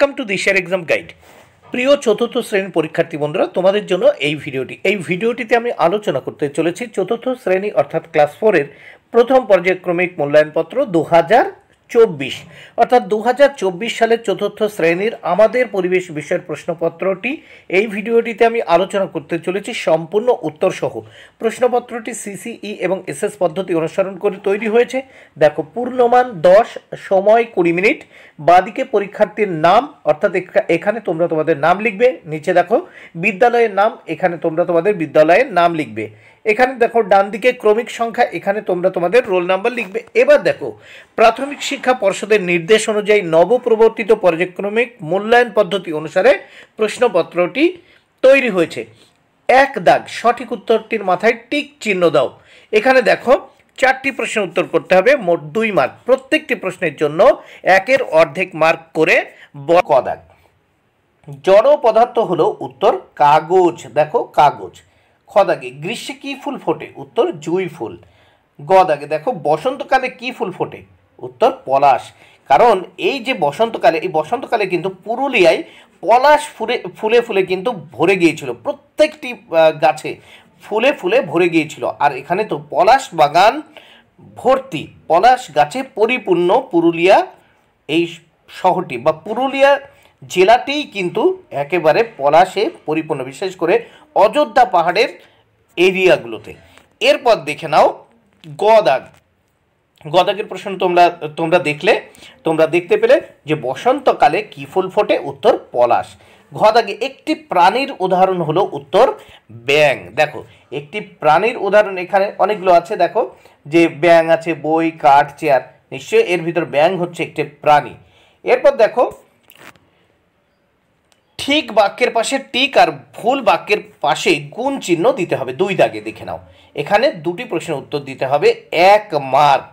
Welcome to দিশার exam guide. প্রিয় চতুর্থ শ্রেণীর পরীক্ষার্থী বন্ধুরা, তোমাদের জন্য এই ভিডিওটিতে আমি আলোচনা করতে চলেছি চতুর্থ শ্রেণী অর্থাৎ ক্লাস 4-এর প্রথম পর্যায়ক্রমিক মূল্যায়নপত্র 2024 অর্থাৎ 2024 সালের চতুর্থ শ্রেণীর আমাদের পরিবেশ বিষয়ের প্রশ্নপত্রটি এই ভিডিওটিতে আমি আলোচনা করতে চলেছি সম্পূর্ণ উত্তরসহ। প্রশ্নপত্রটি সিসিই এবং এসএস পদ্ধতি অনুসরণ করে তৈরি হয়েছে। দেখো, পূর্ণমান 10, সময় 20 মিনিট, বাদিকে পরীক্ষার্থীর নাম অর্থাৎ এখানে তোমরা তোমাদের নাম লিখবে, নিচে দেখো বিদ্যালয়ের নাম, এখানে তোমরা তোমাদের বিদ্যালয়ের নাম লিখবে। এখানে দেখো ডান দিকে ক্রমিক সংখ্যা, এখানে তোমরা তোমাদের রোল নাম্বার লিখবে। এবার দেখো, প্রাথমিক শিক্ষা পর্ষদের নির্দেশ অনুযায়ী নবপ্রবর্তিত পর্যায়ক্রমিক মূল্যায়ন পদ্ধতি অনুসারে প্রশ্নপত্রটি তৈরি হয়েছে। এক দাগ, সঠিক উত্তরটির মাথায় টিক চিহ্ন দাও। এখানে দেখো 4টি প্রশ্নের উত্তর করতে হবে, মোট 2 মার্ক। প্রত্যেকটি প্রশ্নের জন্য 1-এর অর্ধেক মার্ক করে ক দাগ। জড় পদার্থ হলো উত্তর কাগজ, দেখো কাগজ। খ দাগে, গ্রীষ্মে কি ফুল ফোটে? উত্তর জুঁই ফুল। গ দাগে, দেখো বসন্তকালে কি ফুল ফোটে? উত্তর পলাশ। কারণ এই যে বসন্তকালে, এই বসন্তকালে কিন্তু পুরুলিয়ায় পলাশ ফুলে ফুলে কিন্তু ভরে গিয়েছিল, প্রত্যেকটি গাছে ফুলে ফুলে ভরে গিয়েছিল। আর এখানে তো পলাশ বাগান ভর্তি, পলাশ গাছে পরিপূর্ণ পুরুলিয়া এই শহরটি বা পুরুলিয়া জেলাটিই কিন্তু একেবারে পলাশে পরিপূর্ণ, বিশেষ করে অযোধ্যা পাহাড়ের এরিয়াগুলোতে। এরপর দেখে নাও গ দাগ। গ দাগের প্রশ্ন তোমরা দেখতে পেলে যে বসন্তকালে কি ফুল ফোটে? উত্তর পলাশ। ঘ দাগে, একটি প্রাণীর উদাহরণ হলো? উত্তর ব্যাঙ। দেখো, একটি প্রাণীর উদাহরণ এখানে অনেকগুলো আছে। দেখো যে ব্যাঙ আছে, বই, কাঠ, চেয়ার, নিশ্চয়ই এর ভিতর ব্যাঙ হচ্ছে একটি প্রাণী। এরপর দেখো, ঠিক বাক্যের পাশে টিক আর ভুল বাক্যের পাশে গুণ চিহ্ন দিতে হবে। 2 দাগে দেখে নাও, এখানে 2টি প্রশ্নের উত্তর দিতে হবে, 1 মার্ক।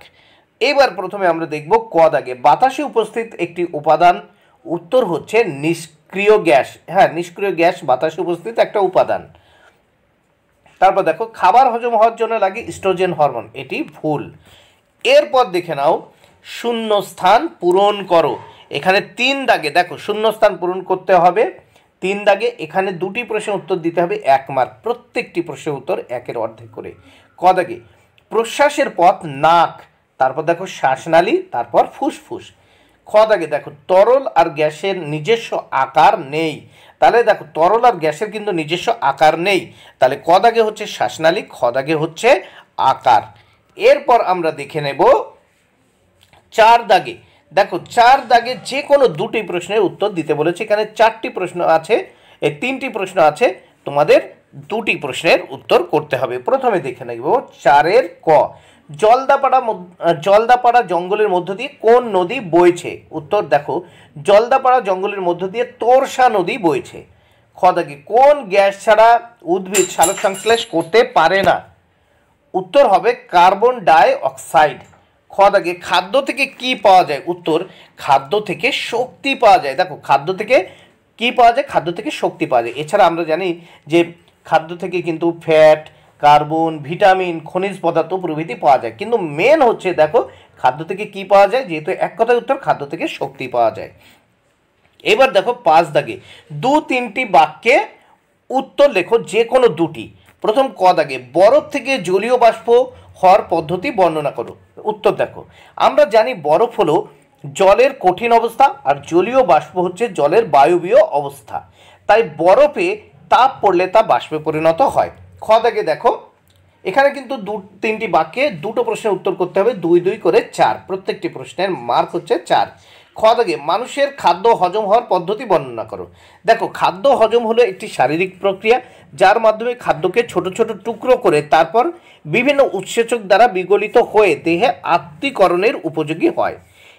এবার প্রথমে আমরা দেখব ক দাগে, বাতাসে উপস্থিত একটি উপাদান। উত্তর হচ্ছে নিষ্ক্রিয় গ্যাস। হ্যাঁ, নিষ্ক্রিয় গ্যাস বাতাসে উপস্থিত একটা উপাদান। তারপর দেখো, খাবার হজম হওয়ার জন্য লাগে ইস্ট্রোজেন হরমোন। এটি ভুল। এরপর দেখে নাও, শূন্যস্থান পূরণ করো। এখানে 3 দাগে দেখো শূন্যস্থান পূরণ করতে হবে। 3 দাগে এখানে 2টি প্রশ্নের উত্তর দিতে হবে, 1 মার্ক। প্রত্যেকটি প্রশ্নের উত্তর 1-এর অর্ধেক করে। ক দাগে, প্রশ্বাসের পথ নাক, তারপর দেখো শ্বাসনালী, তারপর ফুসফুস। খ দাগে দেখো, তরল আর গ্যাসের নিজস্ব আকার নেই। তাহলে দেখো, তরল আর গ্যাসের কিন্তু নিজস্ব আকার নেই, তাহলে ক দাগে হচ্ছে শ্বাসনালী, খ দাগে হচ্ছে আকার। এরপর আমরা দেখে নেব 4 দাগে। দেখো 4 দাগে যে কোনো 2টি প্রশ্নের উত্তর দিতে বলেছে। এখানে 4টি প্রশ্ন আছে, 3টি প্রশ্ন আছে, তোমাদের 2টি প্রশ্নের উত্তর করতে হবে। প্রথমে দেখে নেব 4-এর ক, জলদাপাড়া জঙ্গলের মধ্য দিয়ে কোন নদী বইছে? উত্তর দেখো, জলদাপাড়া জঙ্গলের মধ্য দিয়ে তোরসা নদী বইছে। খ দাগে, কোন গ্যাস ছাড়া উদ্ভিদ সালোক সংশ্লেষ করতে পারে না? উত্তর হবে কার্বন ডাই অক্সাইড। খ দাগে, খাদ্য থেকে কি পাওয়া যায়? উত্তর, খাদ্য থেকে শক্তি পাওয়া যায়। দেখো, খাদ্য থেকে কি পাওয়া যায়? খাদ্য থেকে শক্তি পাওয়া যায়। এছাড়া আমরা জানি যে খাদ্য থেকে কিন্তু ফ্যাট, কার্বন, ভিটামিন, খনিজ পদার্থ প্রভৃতি পাওয়া যায়, কিন্তু মেন হচ্ছে দেখো খাদ্য থেকে কি পাওয়া যায়, যেহেতু এক কথায় উত্তর খাদ্য থেকে শক্তি পাওয়া যায়। এবার দেখো 5 দাগে 2-3টি বাক্যে উত্তর লেখো, যে কোনো 2টি। প্রথম ক দাগে, বরফ থেকে জলীয় বাষ্প হওয়ার পদ্ধতি বর্ণনা করো। উত্তর দেখো, আমরা জানি বরফ হলো জলের কঠিন অবস্থা আর জলীয় বাষ্প হচ্ছে জলের বায়বীয় অবস্থা, তাই বরফে তাপ পড়লে তা বাষ্পে পরিণত হয়। খ দাগে দেখো, এখানে কিন্তু 2-3টি বাক্যে 2টো প্রশ্নের উত্তর করতে হবে, 2-2 করে 4। প্রত্যেকটি প্রশ্নের মার্ক হচ্ছে 4। খ দাগে, মানুষের খাদ্য হজম হওয়ার পদ্ধতি বর্ণনা করো। দেখো, খাদ্য হজম হলো একটি শারীরিক প্রক্রিয়া, যার মাধ্যমে খাদ্যকে ছোট ছোট টুকরো করে তারপর বিভিন্ন উৎসেচক দ্বারা বিগলিত হয়ে দেহে আত্তীকরণের উপযোগী হয়।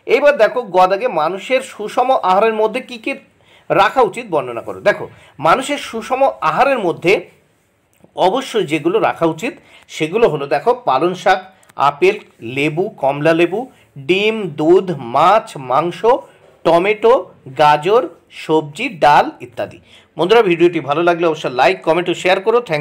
এবার দেখো গ দাগে, মানুষের সুষম আহারের মধ্যে কী কী রাখা উচিত বর্ণনা করো। দেখো, মানুষের সুষম আহারের মধ্যে অবশ্যই যেগুলো রাখা উচিত সেগুলো হলো, দেখো, পালং শাক, আপেল, লেবু, কমলা লেবু, ডিম, দুধ, মাছ, মাংস, টমেটো, গাজর, সবজি, ডাল ইত্যাদি। বন্ধুরা, ভিডিওটি ভালো লাগলে অবশ্যই লাইক, কমেন্ট ও শেয়ার করো। থ্যাংক